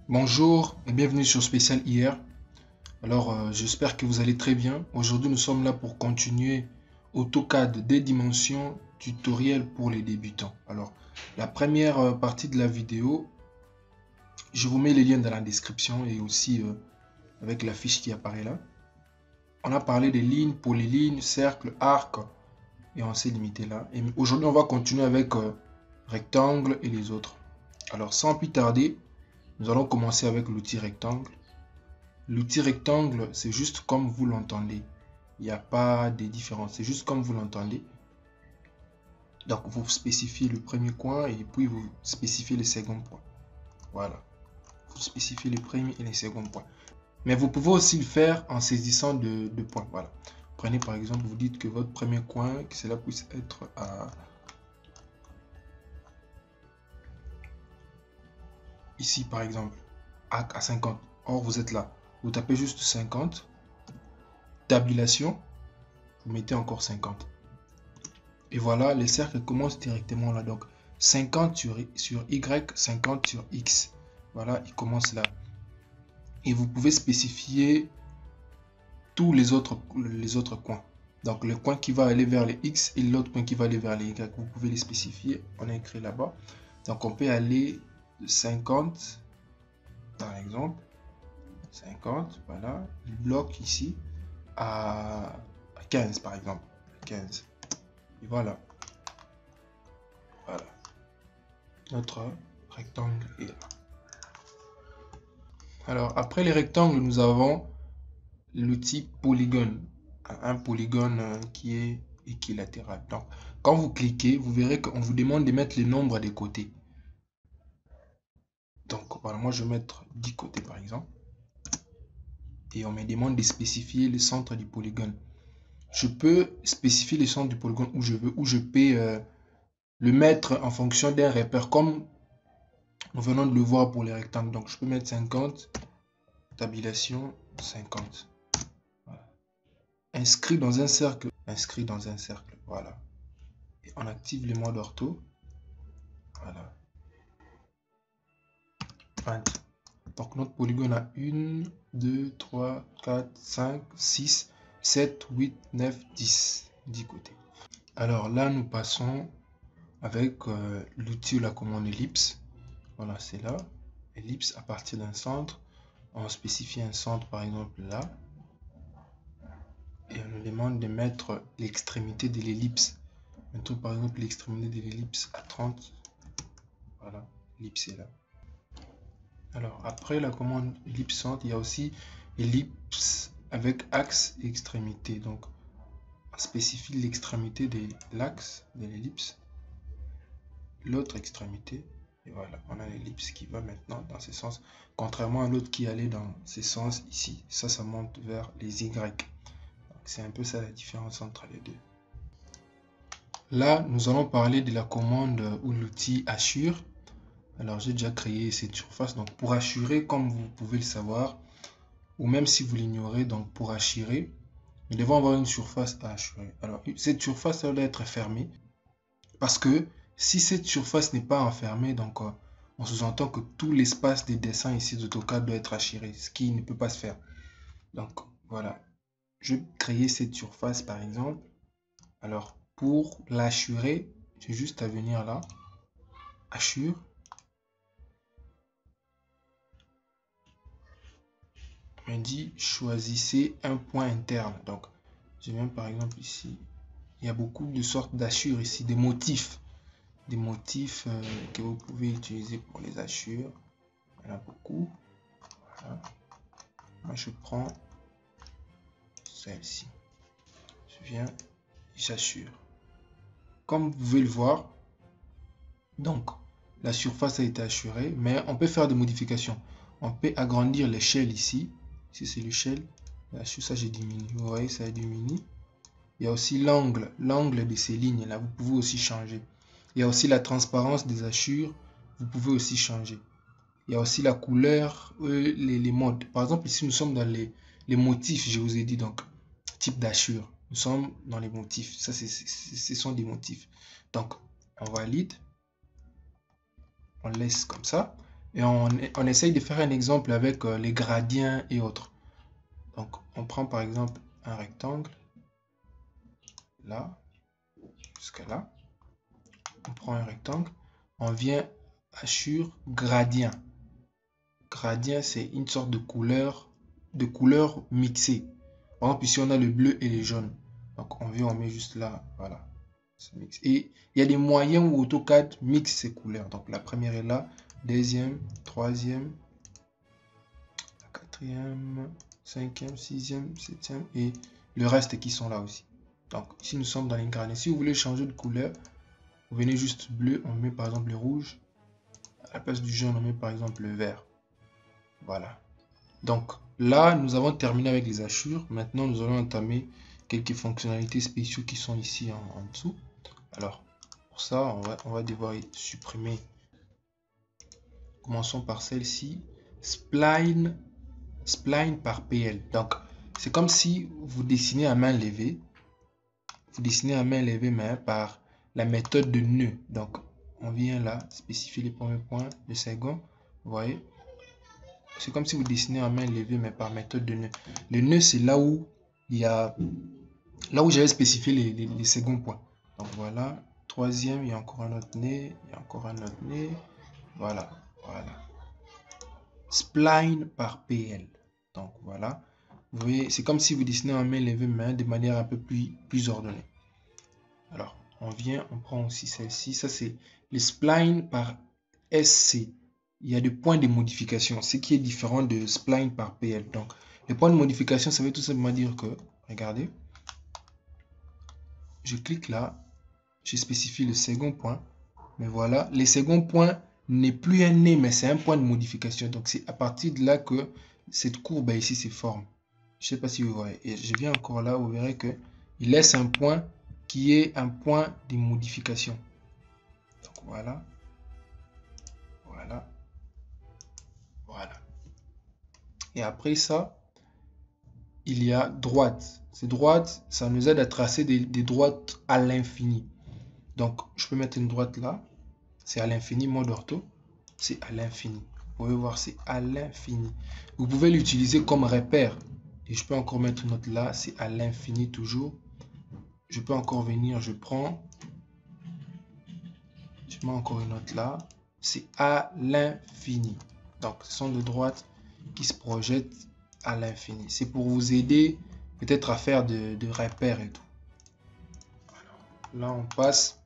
Bonjour et bienvenue sur Spécial IR. Alors, j'espère que vous allez très bien. Aujourd'hui, nous sommes là pour continuer AutoCAD des dimensions tutoriel pour les débutants. Alors, la première partie de la vidéo, je vous mets les liens dans la description et aussi avec la fiche qui apparaît là. On a parlé des lignes, polylignes, cercles, arcs et on s'est limité là. Et aujourd'hui, on va continuer avec rectangle et les autres. Alors, sans plus tarder, nous allons commencer avec l'outil rectangle. L'outil rectangle, c'est juste comme vous l'entendez. Il n'y a pas de différence, c'est juste comme vous l'entendez. Donc, vous spécifiez le premier coin et puis vous spécifiez le second point. Voilà. Vous spécifiez le premier et le second point. Mais vous pouvez aussi le faire en saisissant de points. Voilà. Prenez par exemple, vous dites que votre premier coin, que cela puisse être à... Ici par exemple, à 50. Or, vous êtes là. Vous tapez juste 50. Tabulation. Vous mettez encore 50. Et voilà, les cercles commencent directement là. Donc, 50 sur Y, 50 sur X. Voilà, il commence là. Et vous pouvez spécifier tous les autres coins. Donc, le coin qui va aller vers les X et l'autre coin qui va aller vers les Y. Vous pouvez les spécifier. On a écrit là-bas. Donc, on peut aller de 50, par exemple. 50, voilà. Le bloc ici à 15, par exemple. 15. Et voilà. Voilà. Notre rectangle est là. Alors, après les rectangles, nous avons l'outil polygone. Un polygone qui est équilatéral. Donc, quand vous cliquez, vous verrez qu'on vous demande de mettre les nombres des côtés. Donc, voilà, moi, je vais mettre 10 côtés, par exemple. Et on me demande de spécifier le centre du polygone. Je peux spécifier le centre du polygone où je veux, ou je peux le mettre en fonction d'un repère, comme nous venons de le voir pour les rectangles. Donc, je peux mettre 50, tabulation 50. Inscrit dans un cercle, voilà. Et on active le mode ortho, voilà. 20. Donc notre polygone a 1, 2, 3, 4, 5, 6, 7, 8, 9, 10. 10 côtés. Alors là, nous passons avec l'outil ou la commande ellipse. Voilà, c'est là. Ellipse à partir d'un centre. On spécifie un centre, par exemple là. Et on nous demande de mettre l'extrémité de l'ellipse. Mettons par exemple l'extrémité de l'ellipse à 30. Voilà, l'ellipse est là. Alors après la commande ellipse centre, il y a aussi ellipse avec axe et extrémité. Donc on spécifie l'extrémité de l'axe de l'ellipse, l'autre extrémité. Et voilà, on a l'ellipse qui va maintenant dans ce sens. Contrairement à l'autre qui allait dans ce sens ici. Ça monte vers les Y. C'est un peu ça la différence entre les deux. Là, nous allons parler de la commande ou l'outil hachure. Alors, j'ai déjà créé cette surface. Donc, pour hachurer, comme vous pouvez le savoir, ou même si vous l'ignorez, donc pour hachurer, nous devons avoir une surface à hachurer. Alors, cette surface doit être fermée parce que si cette surface n'est pas enfermée, donc on sous-entend que tout l'espace des dessins ici d'AutoCAD doit être hachuré, ce qui ne peut pas se faire. Donc, voilà. Je vais créer cette surface par exemple. Alors, pour l'hachurer, j'ai juste à venir là, hachure. On me dit choisissez un point interne. Donc, je viens par exemple ici. Il y a beaucoup de sortes d'hachures ici, des motifs. Des motifs que vous pouvez utiliser pour les hachures. Il y en a beaucoup. Voilà. Moi, je prends celle-ci. Je viens, j'hachure. Comme vous pouvez le voir, donc, la surface a été hachurée, mais on peut faire des modifications. On peut agrandir l'échelle ici. Si c'est l'échelle, ça j'ai diminué. Vous voyez, ça a diminué. Il y a aussi l'angle de ces lignes là, vous pouvez aussi changer. Il y a aussi la transparence des hachures, vous pouvez aussi changer. Il y a aussi la couleur, les modes. Par exemple, ici nous sommes dans les motifs, je vous ai dit, donc type d'hachure. Nous sommes dans les motifs, ça ce sont des motifs. Donc on valide, on laisse comme ça. Et on essaye de faire un exemple avec les gradients et autres. Donc, on prend par exemple un rectangle, là, jusqu'à là. On prend un rectangle, on vient sur gradient. Gradient, c'est une sorte de couleur mixée. Par exemple, ici, on a le bleu et le jaune. Donc, on vient, on met juste là, voilà. Et il y a des moyens où AutoCAD mixe ces couleurs. Donc, la première est là, deuxième, troisième, la quatrième, cinquième, sixième, septième et le reste qui sont là aussi. Donc, ici, nous sommes dans les gradients. Si vous voulez changer de couleur, vous venez juste bleu, on met par exemple le rouge. À la place du jaune, on met par exemple le vert. Voilà. Donc là, nous avons terminé avec les hachures. Maintenant, nous allons entamer quelques fonctionnalités spéciaux qui sont ici en dessous. Alors, pour ça, on va devoir supprimer. Commençons par celle-ci. Spline par PL. Donc, c'est comme si vous dessinez à main levée. Vous dessinez à main levée, mais par la méthode de nœud. Donc, on vient là, spécifier les premiers points, le second. Vous voyez? C'est comme si vous dessinez à main levée, mais par méthode de nœud. Le nœud, c'est là où il y a... Là où j'avais spécifié les seconds points. Donc voilà. Troisième, il y a encore un autre nez. Il y a encore un autre nez. Voilà. Voilà. Spline par PL. Donc voilà. Vous voyez, c'est comme si vous dessinez à main levée, mais de manière un peu plus ordonnée. Alors, on vient, on prend aussi celle-ci. Ça, c'est le spline par SC. Il y a des points de modification, ce qui est différent de spline par PL. Donc, les points de modification, ça veut tout simplement dire que, regardez, je clique là, je spécifie le second point, mais voilà, le second point n'est plus un nez, mais c'est un point de modification. Donc, c'est à partir de là que cette courbe ici se forme. Je ne sais pas si vous voyez. Et je viens encore là, vous verrez que il laisse un point qui est un point de modification. Donc, voilà. Voilà. Voilà. Et après ça, il y a droite. Ces droites, ça nous aide à tracer des droites à l'infini. Donc, je peux mettre une droite là. C'est à l'infini, mode ortho. C'est à l'infini. Vous pouvez voir, c'est à l'infini. Vous pouvez l'utiliser comme repère. Et je peux encore mettre une autre là. C'est à l'infini toujours. Je peux encore venir, je mets encore une autre là. C'est à l'infini. Donc, ce sont des droites qui se projettent à l'infini. C'est pour vous aider peut-être à faire de repères et tout. Alors, là, on passe.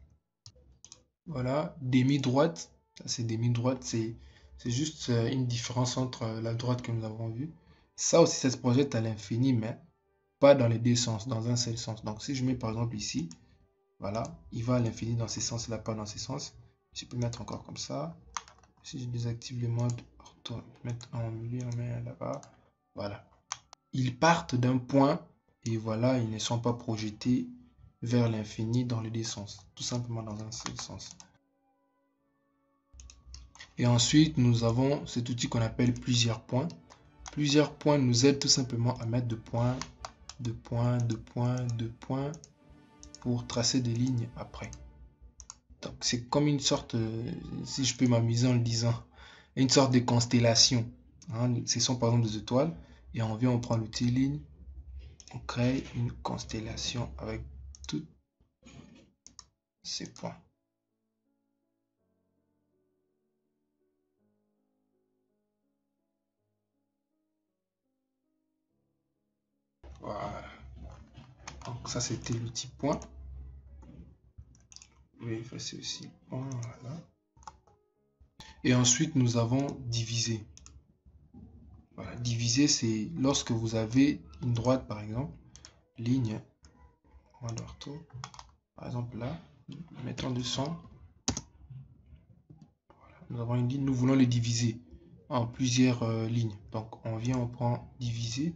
Voilà, demi-droite. Ça, c'est demi-droite. C'est juste une différence entre la droite que nous avons vue. Ça aussi, ça se projette à l'infini, mais pas dans les deux sens, dans un seul sens. Donc, si je mets par exemple ici, voilà, il va à l'infini dans ces sens-là, pas dans ces sens. Je peux mettre encore comme ça. Si je désactive le mode ortho, mettre en milieu, on met là-bas. Voilà. Ils partent d'un point et voilà, ils ne sont pas projetés vers l'infini dans les deux sens. Tout simplement dans un seul sens. Et ensuite, nous avons cet outil qu'on appelle plusieurs points. Plusieurs points nous aident tout simplement à mettre de points, de points, de points, de points pour tracer des lignes après. Donc, c'est comme une sorte, si je peux m'amuser en le disant, une sorte de constellation. Hein. Ce sont par exemple des étoiles. Et on vient, on prend l'outil ligne. On crée une constellation avec tous ces points. Voilà. Donc ça, c'était l'outil point. Vous pouvez effacer aussi point. Voilà. Et ensuite, nous avons diviser. Voilà. Diviser, c'est lorsque vous avez une droite, par exemple, ligne, point d'ortho, par exemple là, mettons 200. Voilà. Nous avons une ligne, nous voulons le diviser en plusieurs lignes. Donc, on vient, on prend diviser,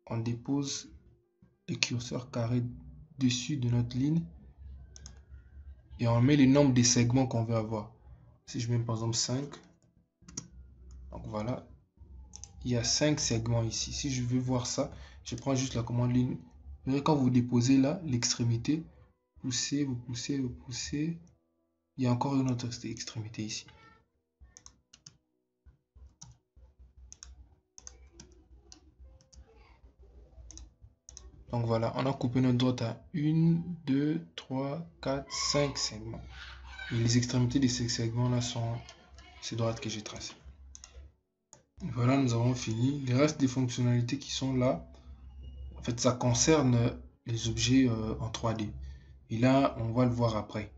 on dépose le curseur carré dessus de notre ligne et on met le nombre de segments qu'on veut avoir. Si je mets par exemple 5, donc voilà, il y a 5 segments ici. Si je veux voir ça, je prends juste la commande ligne. Quand vous déposez là l'extrémité, poussez, vous poussez, vous poussez, il y a encore une autre extrémité ici. Donc voilà, on a coupé notre droite à 1, 2, 3, 4, 5 segments. Et les extrémités de ces segments-là sont ces droites que j'ai tracées. Voilà, nous avons fini. Le reste des fonctionnalités qui sont là, en fait, ça concerne les objets en 3D. Et là, on va le voir après.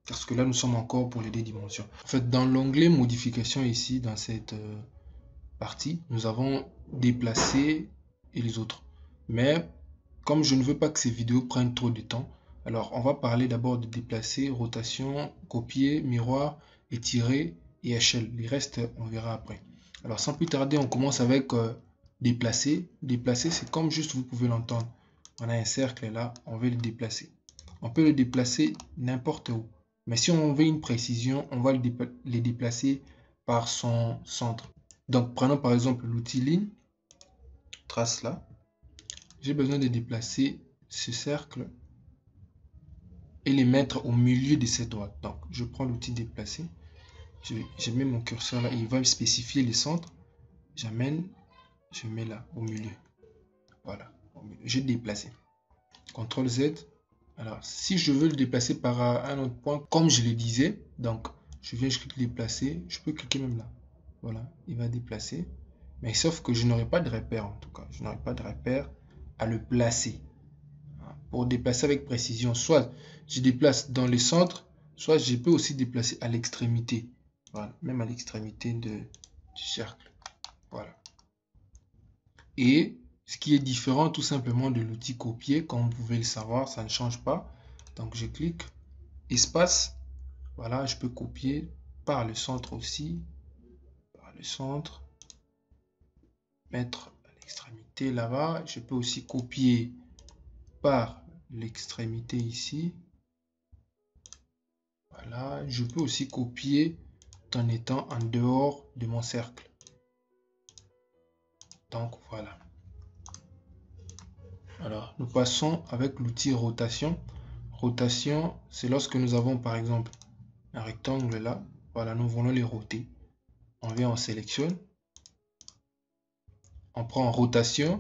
Parce que là, nous sommes encore pour les 2 dimensions. En fait, dans l'onglet modification ici, dans cette partie, nous avons déplacé et les autres. Mais comme je ne veux pas que ces vidéos prennent trop de temps, alors on va parler d'abord de déplacer, rotation, copier, miroir, étirer et échelle. Les restes, on verra après. Alors sans plus tarder, on commence avec déplacer. Déplacer, c'est comme juste vous pouvez l'entendre. On a un cercle là, on veut le déplacer. On peut le déplacer n'importe où. Mais si on veut une précision, on va les déplacer par son centre. Donc prenons par exemple l'outil ligne, trace là. J'ai besoin de déplacer ce cercle et les mettre au milieu de ces droites. Donc je prends l'outil déplacer, je mets mon curseur là, il va me spécifier les centres. J'amène, je mets là au milieu. Voilà, j'ai déplacé. CTRL Z. Alors si je veux le déplacer par un autre point, comme je le disais, donc je viens, je clique déplacer, je peux cliquer même là. Voilà, il va déplacer. Mais sauf que je n'aurai pas de repère en tout cas. Je n'aurai pas de repère à le placer. Pour déplacer avec précision, soit je déplace dans le centre, soit je peux aussi déplacer à l'extrémité. Voilà, même à l'extrémité du cercle. Voilà. Et ce qui est différent tout simplement de l'outil copier, comme vous pouvez le savoir, ça ne change pas. Donc je clique, espace. Voilà, je peux copier par le centre aussi. Par le centre. Mettre à l'extrémité là-bas. Je peux aussi copier par l'extrémité ici. Voilà, je peux aussi copier en étant en dehors de mon cercle. Donc voilà. Alors, nous passons avec l'outil rotation. Rotation, c'est lorsque nous avons par exemple un rectangle là. Voilà, nous voulons les roter. On vient, on sélectionne. On prend en rotation.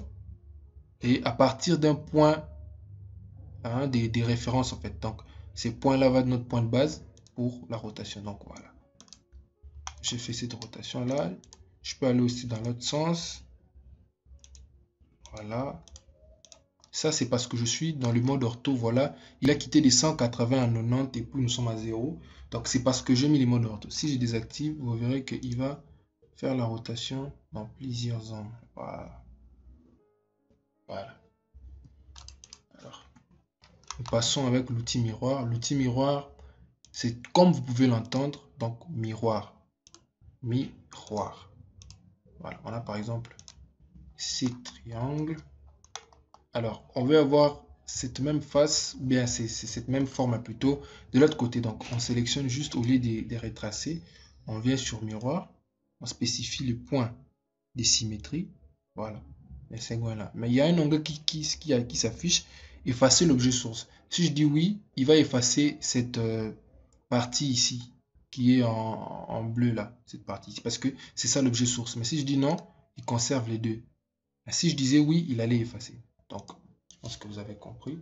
Et à partir d'un point, des références en fait. Donc, ces points-là vont être notre point de base pour la rotation. Donc voilà. J'ai fait cette rotation là. Je peux aller aussi dans l'autre sens. Voilà. Ça, c'est parce que je suis dans le mode ortho. Voilà. Il a quitté des 180 à 90 et puis nous sommes à 0. Donc, c'est parce que j'ai mis les modes ortho. Si je désactive, vous verrez qu'il va faire la rotation dans plusieurs angles. Voilà. Voilà. Alors, nous passons avec l'outil miroir. L'outil miroir, c'est comme vous pouvez l'entendre. Donc, miroir. Miroir. Voilà. On a par exemple ces triangles. Alors, on veut avoir cette même face, bien c'est cette même forme plutôt de l'autre côté. Donc, on sélectionne juste au lieu de retracer, on vient sur miroir, on spécifie le point de symétrie. Voilà, les segments là. Mais il y a un onglet qui s'affiche, effacer l'objet source. Si je dis oui, il va effacer cette partie ici qui est en bleu là, cette partie ici, parce que c'est ça l'objet source. Mais si je dis non, il conserve les deux. Si je disais oui, il allait effacer. Donc, je pense que vous avez compris.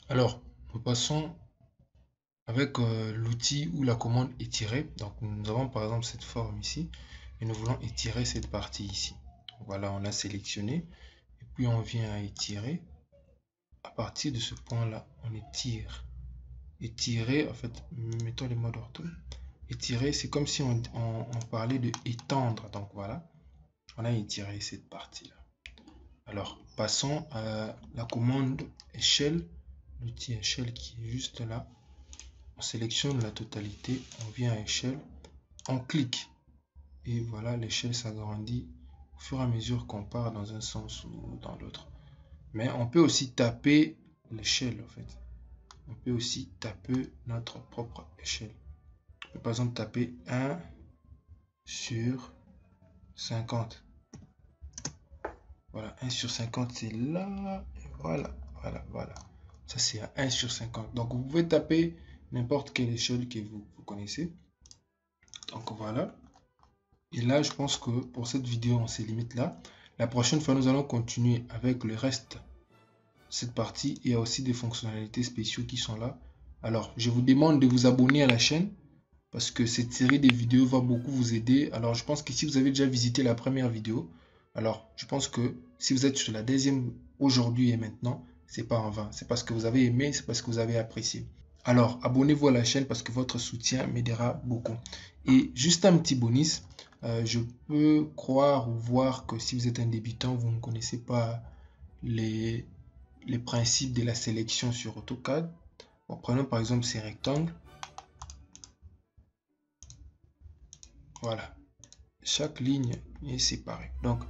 Alors, nous passons avec l'outil où la commande étirer. Donc, nous avons par exemple cette forme ici et nous voulons étirer cette partie ici. Donc, voilà, on a sélectionné et puis on vient à étirer. À partir de ce point-là, on étire. Étirer, en fait, mettons les modes ortho. Étirer, c'est comme si on parlait de étendre. Donc, voilà, on a étiré cette partie-là. Alors, passons à la commande échelle, l'outil échelle qui est juste là. On sélectionne la totalité, on vient à échelle, on clique et voilà, l'échelle s'agrandit au fur et à mesure qu'on part dans un sens ou dans l'autre. Mais on peut aussi taper l'échelle en fait. On peut aussi taper notre propre échelle. On peut par exemple taper 1 sur 50. Voilà, 1 sur 50 c'est là, et voilà, voilà. Ça c'est à 1 sur 50. Donc vous pouvez taper n'importe quelle échelle que vous connaissez. Donc voilà. Et là, je pense que pour cette vidéo, on se limite là. La prochaine fois, nous allons continuer avec le reste de cette partie. Il y a aussi des fonctionnalités spéciaux qui sont là. Alors, je vous demande de vous abonner à la chaîne parce que cette série de vidéos va beaucoup vous aider. Alors, je pense que si vous avez déjà visité la première vidéo, alors je pense que si vous êtes sur la deuxième aujourd'hui et maintenant, c'est pas en vain. C'est parce que vous avez aimé, c'est parce que vous avez apprécié. Alors, abonnez-vous à la chaîne parce que votre soutien m'aidera beaucoup. Et juste un petit bonus, je peux croire ou voir que si vous êtes un débutant, vous ne connaissez pas les principes de la sélection sur AutoCAD. Bon, prenons par exemple ces rectangles. Voilà. Chaque ligne est séparée. Donc,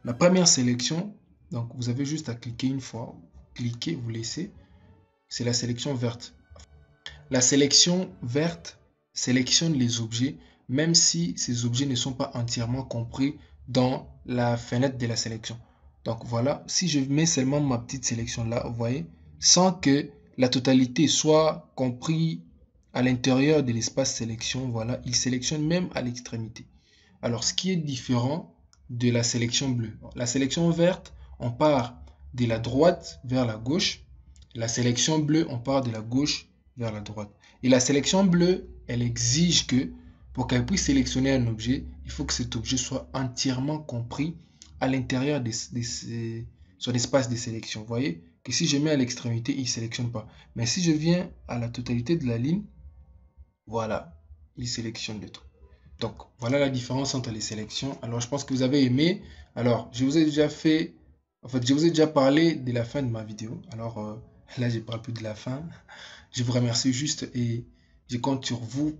la première sélection, donc vous avez juste à cliquer une fois. Cliquez, vous laissez. C'est la sélection verte. La sélection verte sélectionne les objets, même si ces objets ne sont pas entièrement compris dans la fenêtre de la sélection. Donc voilà, si je mets seulement ma petite sélection là, vous voyez, sans que la totalité soit comprise à l'intérieur de l'espace sélection, voilà, il sélectionne même à l'extrémité. Alors, ce qui est différent de la sélection bleue. La sélection verte, on part de la droite vers la gauche. La sélection bleue, on part de la gauche vers la droite. Et la sélection bleue, elle exige que pour qu'elle puisse sélectionner un objet, il faut que cet objet soit entièrement compris à l'intérieur de son espace de sélection. Vous voyez que si je mets à l'extrémité, il ne sélectionne pas. Mais si je viens à la totalité de la ligne, voilà, il sélectionne le tout. Donc, voilà la différence entre les sélections. Alors, je pense que vous avez aimé. Alors, je vous ai déjà fait... En fait, je vous ai déjà parlé de la fin de ma vidéo. Alors, là, je parle plus de la fin. Je vous remercie juste et je compte sur vous